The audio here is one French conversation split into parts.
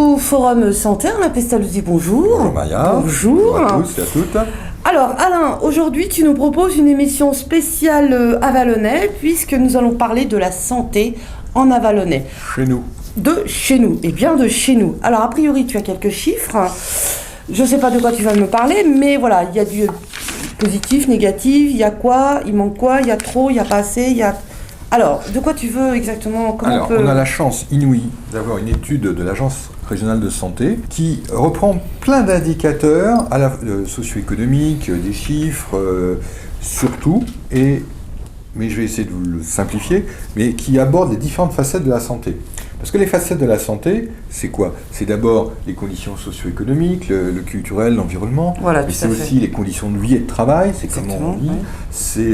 au Forum Santé. Alain Pestalozzi, bonjour. Bonjour Maya. Bonjour. Bonjour à tous et à toutes. Alors Alain, aujourd'hui tu nous proposes une émission spéciale Avallonnais puisque nous allons parler de la santé en Avallonnais. Chez nous. De chez nous, et bien de chez nous. Alors a priori tu as quelques chiffres. Je ne sais pas de quoi tu vas me parler, mais voilà, il y a du positif, négatif, il y a quoi, il manque quoi, il y a trop, il n'y a pas assez, il y a... Alors, de quoi tu veux exactement? Alors, on a la chance inouïe d'avoir une étude de l'Agence régionale de santé qui reprend plein d'indicateurs socio-économiques, des chiffres, surtout, mais je vais essayer de vous le simplifier, mais qui aborde les différentes facettes de la santé. Parce que les facettes de la santé, c'est quoi? C'est d'abord les conditions socio-économiques, le culturel, l'environnement, voilà, mais c'est aussi les conditions de vie et de travail, c'est comment on vit, oui. C'est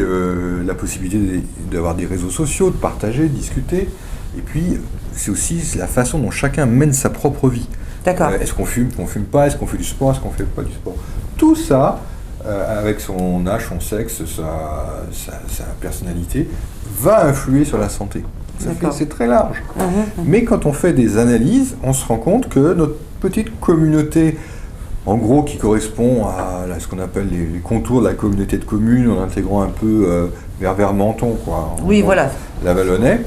la possibilité d'avoir des réseaux sociaux, de partager, de discuter, et puis c'est aussi la façon dont chacun mène sa propre vie. D'accord. Est-ce qu'on fume pas, est-ce qu'on fait du sport, est-ce qu'on fait pas du sport? Tout ça, avec son âge, son sexe, sa personnalité, va influer sur la santé. C'est très large. Mais quand on fait des analyses, on se rend compte que notre petite communauté, en gros qui correspond à ce qu'on appelle les contours de la communauté de communes, en intégrant un peu vers Menton, quoi. Oui, voilà. L'Avallonnais,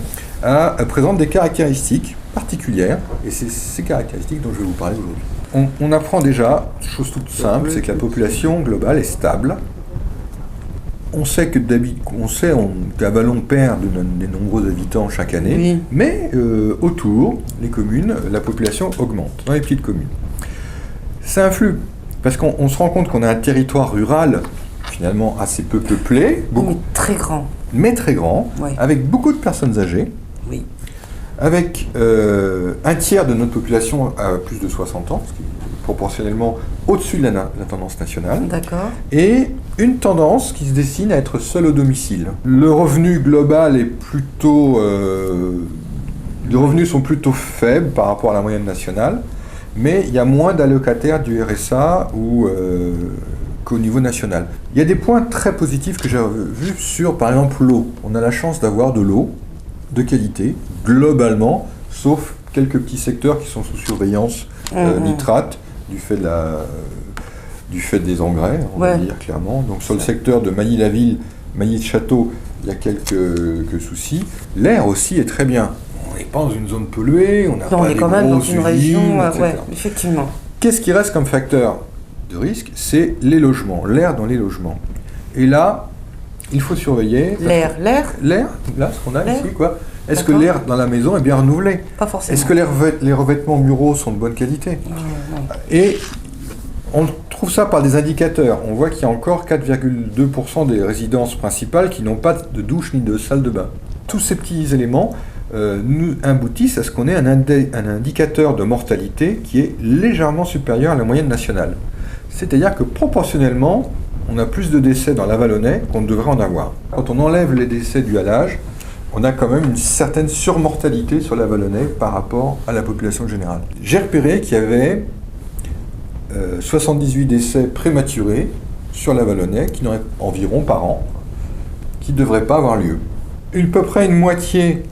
présente des caractéristiques particulières, et c'est ces caractéristiques dont je vais vous parler aujourd'hui. On apprend déjà, chose toute simple, c'est que la population globale est stable. On sait qu'Avallon perd des nombreux habitants chaque année, oui. Mais autour, les communes, la population augmente, dans les petites communes. Ça influe, parce qu'on se rend compte qu'on a un territoire rural, finalement assez peu peuplé, Mais très grand. Mais très grand, Oui. avec beaucoup de personnes âgées, Oui. avec un tiers de notre population à plus de 60 ans, ce qui est proportionnellement au-dessus de la tendance nationale. D'accord. Et une tendance qui se dessine à être seul au domicile. Le revenu global est plutôt... les revenus sont plutôt faibles par rapport à la moyenne nationale, mais il y a moins d'allocataires du RSA qu'au niveau national. Il y a des points très positifs que j'ai vus sur, par exemple, l'eau. On a la chance d'avoir de l'eau de qualité, globalement, sauf quelques petits secteurs qui sont sous surveillance nitrate, du fait des engrais, on va dire clairement. Donc sur le secteur de Magny-la-Ville, Magny-le-Château, il y a quelques soucis. L'air aussi est très bien. On n'est pas dans une zone polluée, on n'a pas des grosses usines, etc. On est quand même dans une région, effectivement. Qu'est-ce qui reste comme facteur de risque? C'est les logements, l'air dans les logements. Et là, il faut surveiller... L'air, là, ce qu'on a ici, quoi. Est-ce que l'air dans la maison est bien renouvelé? Pas forcément. Est-ce que les revêtements muraux sont de bonne qualité? Non. Et on trouve ça par des indicateurs. On voit qu'il y a encore 4,2% des résidences principales qui n'ont pas de douche ni de salle de bain. Tous ces petits éléments nous aboutissent à ce qu'on ait un indicateur de mortalité qui est légèrement supérieur à la moyenne nationale. C'est-à-dire que proportionnellement, on a plus de décès dans l'Avallonnais qu'on ne devrait en avoir. Quand on enlève les décès dus à l'âge, on a quand même une certaine surmortalité sur l'Avallonnais par rapport à la population générale. J'ai repéré qu'il y avait 78 décès prématurés sur l'Avallonnais, qui n'auraient environ par an, qui ne devraient pas avoir lieu. À peu près une moitié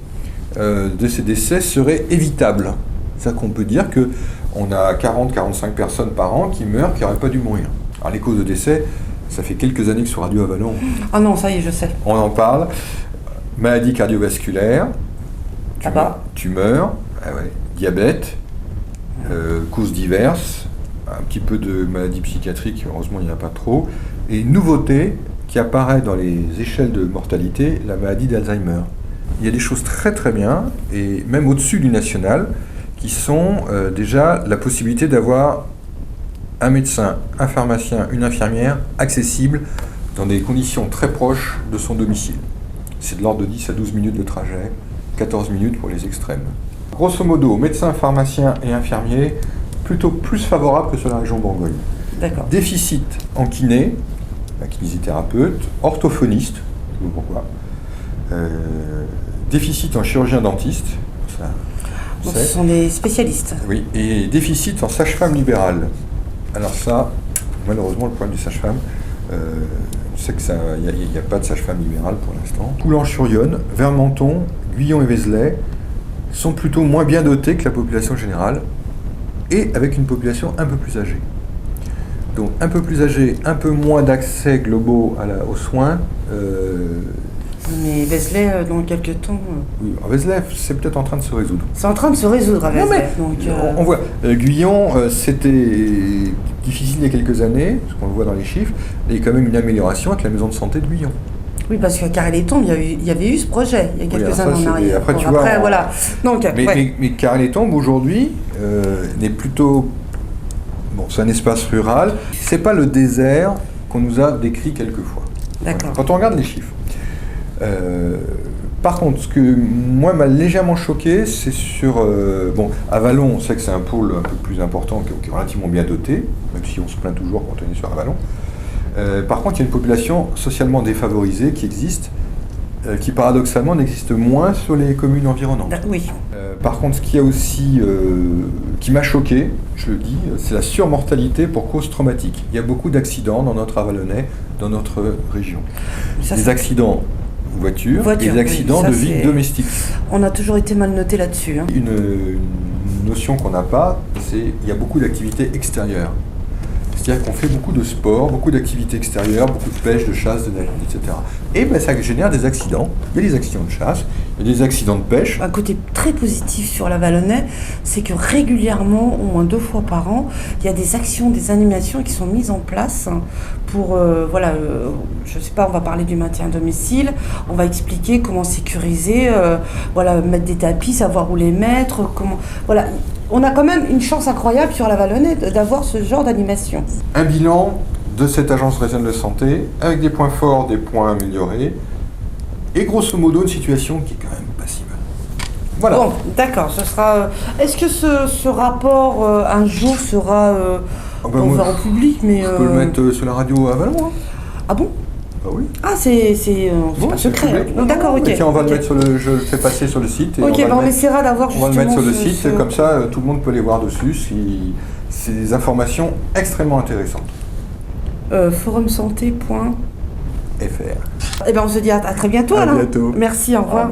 de ces décès seraient évitables. C'est-à-dire qu'on peut dire qu'on a 40-45 personnes par an qui meurent, qui n'auraient pas dû mourir. Alors les causes de décès, ça fait quelques années que sur Radio Avallon, Ah non, ça y est, je sais. on en parle. Maladie cardiovasculaire, tumeur, diabète, causes diverses, un petit peu de maladies psychiatriques, heureusement il n'y en a pas trop, et une nouveauté qui apparaît dans les échelles de mortalité, la maladie d'Alzheimer. Il y a des choses très très bien, et même au-dessus du national, qui sont déjà la possibilité d'avoir un médecin, un pharmacien, une infirmière accessible dans des conditions très proches de son domicile. C'est de l'ordre de 10 à 12 minutes de trajet, 14 minutes pour les extrêmes. Grosso modo, médecins, pharmaciens et infirmiers, plutôt plus favorables que sur la région Bourgogne. D'accord. Déficit en kiné, kinésithérapeute, orthophoniste, je ne sais pas pourquoi. Déficit en chirurgien dentiste, ça, Donc ce sont des spécialistes. Oui, et déficit en sage-femme libérale. Alors ça, malheureusement, le problème des sages-femmes, c'est qu'il n'y a pas de sage-femme libérale pour l'instant. Coulanges-sur-Yonne, Vermenton, Guyon et Vézelay sont plutôt moins bien dotés que la population générale. et avec une population un peu plus âgée. Donc un peu plus âgée, un peu moins d'accès globaux aux soins. Mais Vézelay, dans quelques temps... Oui, à Vézelay, c'est peut-être en train de se résoudre. C'est en train de se résoudre à Vézelay. On voit, Guyon, c'était difficile il y a quelques années, parce qu'on le voit dans les chiffres, il y a quand même une amélioration avec la maison de santé de Guyon. Oui, parce qu'à Carré-les-Tombes, il y avait eu ce projet, il y a quelques années en arrière. Après, voilà. Donc, mais Carré-les-Tombes, aujourd'hui, n'est plutôt... Bon, c'est un espace rural. C'est pas le désert qu'on nous a décrit quelquefois. D'accord. Quand on regarde les chiffres. Par contre, ce que moi m'a légèrement choqué, c'est sur... Avallon, on sait que c'est un pôle un peu plus important, qui est relativement bien doté, même si on se plaint toujours quand on est sur Avallon. Par contre, il y a une population socialement défavorisée qui existe, qui paradoxalement n'existe moins sur les communes environnantes. Oui. Par contre, ce qui a aussi, qui m'a choqué, je le dis, c'est la surmortalité pour cause traumatique. Il y a beaucoup d'accidents dans notre Avallonnais, dans notre région. Des accidents voiture et des accidents de vie domestique. On a toujours été mal noté là-dessus. Hein. Une notion qu'on n'a pas, c'est qu'il y a beaucoup d'activités extérieures. C'est-à-dire qu'on fait beaucoup de sport, beaucoup d'activités extérieures, beaucoup de pêche, de chasse, etc. Et ça génère des accidents. Il y a des accidents de chasse, il y a des accidents de pêche. Un côté très positif sur l'Avallonnais, c'est que régulièrement, au moins 2 fois par an, il y a des actions, des animations qui sont mises en place pour, je ne sais pas, on va parler du maintien à domicile, on va expliquer comment sécuriser, mettre des tapis, savoir où les mettre, On a quand même une chance incroyable sur l'Avallonnais d'avoir ce genre d'animation. Un bilan de cette agence régionale de santé, avec des points forts, des points améliorés, et grosso modo une situation qui est quand même pas si mal. Voilà. Bon, d'accord, ce sera... Est-ce que ce rapport, un jour, sera ouvert au public, mais... Je peux le mettre sur la radio à Avallon. Hein. Ah bon? Bah oui. Ah, c'est pas secret. D'accord, ok. Tiens, on va le mettre je le fais passer sur le site. Et on essaiera d'avoir justement... On va le mettre sur le site, comme ça tout le monde peut les voir dessus. C'est des informations extrêmement intéressantes. Forumsanté.fr. Eh bien, on se dit à très bientôt. À bientôt. Merci, au revoir.